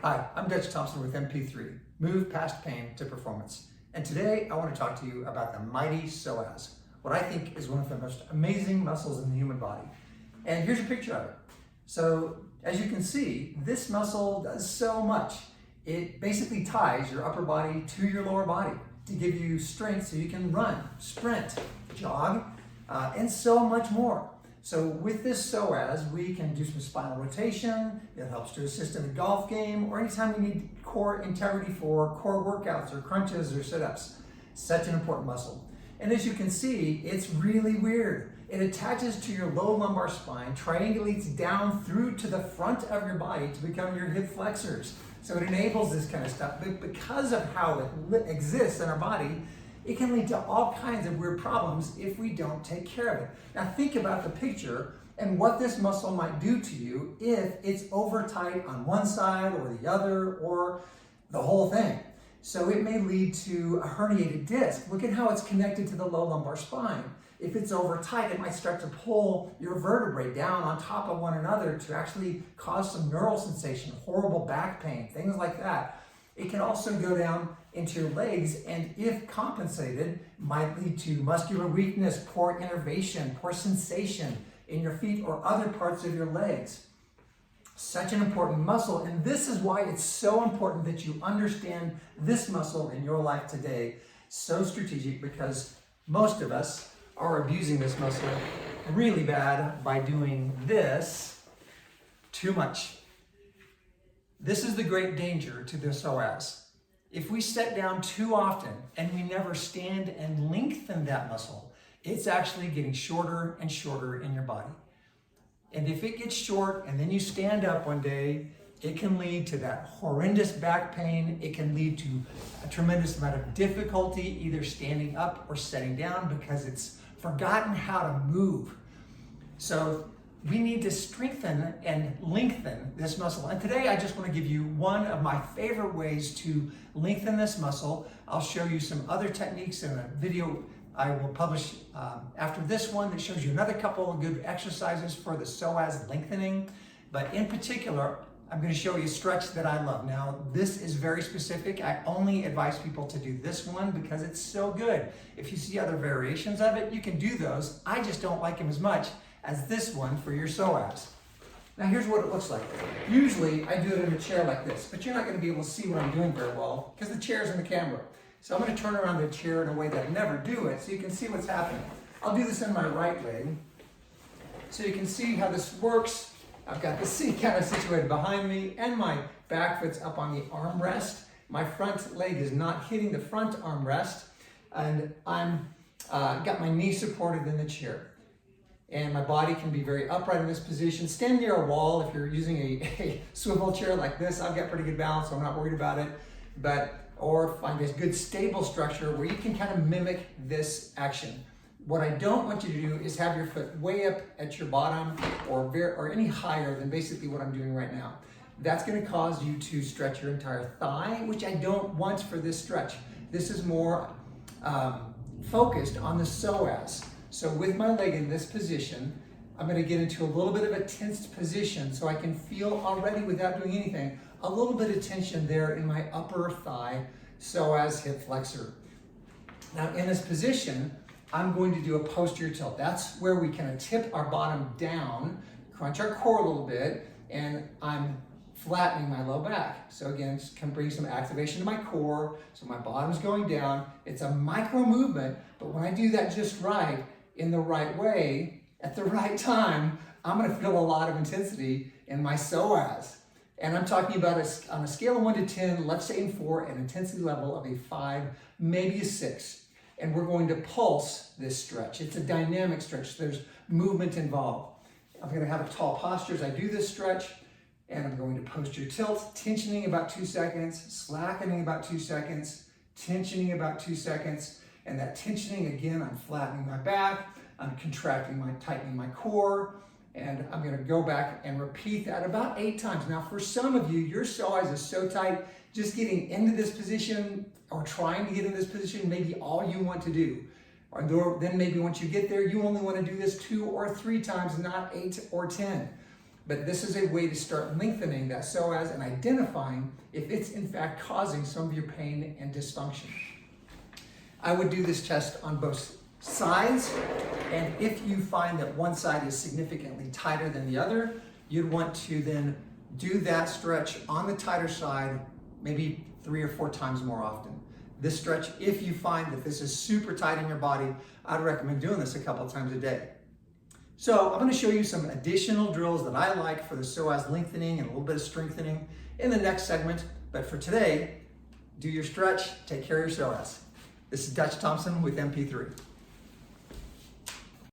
Hi, I'm Dutch Thompson with MP3, Move Past Pain to Performance. And today I want to talk to you about the Mighty Psoas, what I think is one of the most amazing muscles in the human body. And here's a picture of it. So as you can see, this muscle does so much. It basically ties your upper body to your lower body to give you strength so you can run, sprint, jog, and so much more. So with this psoas, we can do some spinal rotation. It helps to assist in the golf game or anytime we need core integrity for core workouts or crunches or sit-ups. Such an important muscle. And as you can see, it's really weird. It attaches to your low lumbar spine, triangulates down through to the front of your body to become your hip flexors. So it enables this kind of stuff. But because of how it exists in our body, it can lead to all kinds of weird problems if we don't take care of it. Now think about the picture and what this muscle might do to you if it's over tight on one side or the other or the whole thing. So it may lead to a herniated disc. Look at how it's connected to the low lumbar spine. If it's over tight, it might start to pull your vertebrae down on top of one another to actually cause some neural sensation, horrible back pain, things like that. It can also go down into your legs and if compensated, might lead to muscular weakness, poor innervation, poor sensation in your feet or other parts of your legs. Such an important muscle, and this is why it's so important that you understand this muscle in your life today. So strategic because most of us are abusing this muscle really bad by doing this too much. This is the great danger to the psoas. If we sit down too often and we never stand and lengthen that muscle, it's actually getting shorter and shorter in your body. And if it gets short and then you stand up one day, it can lead to that horrendous back pain. It can lead to a tremendous amount of difficulty either standing up or sitting down because it's forgotten how to move. So we need to strengthen and lengthen this muscle. And today I just want to give you one of my favorite ways to lengthen this muscle. I'll show you some other techniques in a video I will publish after this one that shows you another couple of good exercises for the psoas lengthening. But in particular, I'm going to show you a stretch that I love. Now, this is very specific. I only advise people to do this one because it's so good. If you see other variations of it, you can do those. I just don't like them as much as this one for your psoas. Now here's what it looks like. Usually I do it in a chair like this, but you're not going to be able to see what I'm doing very well because the chair's in the camera. So I'm going to turn around the chair in a way that I never do it so you can see what's happening. I'll do this in my right leg so you can see how this works. I've got the seat kind of situated behind me and my back foot's up on the armrest. My front leg is not hitting the front armrest and I'm got my knee supported in the chair. And my body can be very upright in this position. Stand near a wall if you're using a swivel chair like this. I've got pretty good balance, so I'm not worried about it. Or find a good stable structure where you can kind of mimic this action. What I don't want you to do is have your foot way up at your bottom or any higher than basically what I'm doing right now. That's going to cause you to stretch your entire thigh, which I don't want for this stretch. This is more focused on the psoas. So with my leg in this position, I'm going to get into a little bit of a tensed position so I can feel already without doing anything, a little bit of tension there in my upper thigh psoas hip flexor. Now in this position, I'm going to do a posterior tilt. That's where we kind of tip our bottom down, crunch our core a little bit, and I'm flattening my low back. So again, just can bring some activation to my core, so my bottom's going down. It's a micro movement, but when I do that just right, in the right way, at the right time, I'm going to feel a lot of intensity in my psoas. And I'm talking about on a scale of 1 to 10, let's say in 4, an intensity level of a 5, maybe a 6. And we're going to pulse this stretch. It's a dynamic stretch. There's movement involved. I'm going to have a tall posture as I do this stretch. And I'm going to posterior tilt, tensioning about 2 seconds, slackening about 2 seconds, tensioning about 2 seconds. And that tensioning, again, I'm flattening my back, I'm tightening my core, and I'm going to go back and repeat that about 8 times. Now, for some of you, your psoas is so tight, just getting into this position or trying to get in this position may be all you want to do. Or then maybe once you get there, you only want to do this 2 or 3 times, not 8 or 10. but this is a way to start lengthening that psoas and identifying if it's in fact causing some of your pain and dysfunction. I would do this test on both sides, and if you find that one side is significantly tighter than the other, you'd want to then do that stretch on the tighter side maybe 3 or 4 times more often. This stretch, if you find that this is super tight in your body, I'd recommend doing this a couple times a day. So I'm going to show you some additional drills that I like for the psoas lengthening and a little bit of strengthening in the next segment. But for today, do your stretch, take care of your psoas. This is Dutch Thompson with MP3.